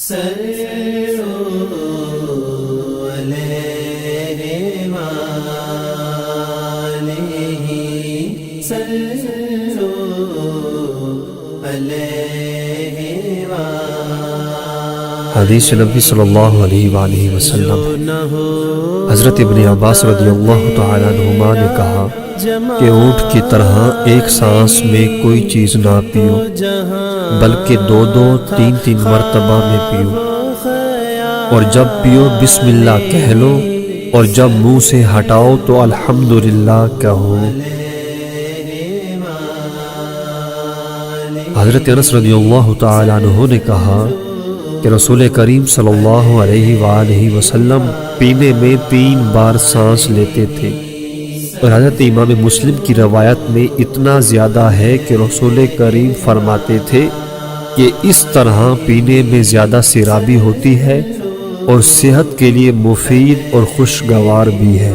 حدیث نبی صلی اللہ علیہ وآلہ وسلم حضرت ابن عباس رضی اللہ تعالیٰ عنہما نے کہا کہ اونٹ کی طرح ایک سانس میں کوئی چیز نہ پیو، بلکہ دو دو تین تین مرتبہ میں پیو، اور جب پیو بسم اللہ کہہ لو، اور جب منہ سے ہٹاؤ تو الحمدللہ کہو۔ حضرت انس رضی اللہ تعالیٰ عنہ نے کہا کہ رسول کریم صلی اللہ علیہ وآلہ وسلم پینے میں 3 بار سانس لیتے تھے، اور حضرت امام مسلم کی روایت میں اتنا زیادہ ہے کہ رسول کریم فرماتے تھے کہ اس طرح پینے میں زیادہ سیرابی ہوتی ہے اور صحت کے لیے مفید اور خوشگوار بھی ہے۔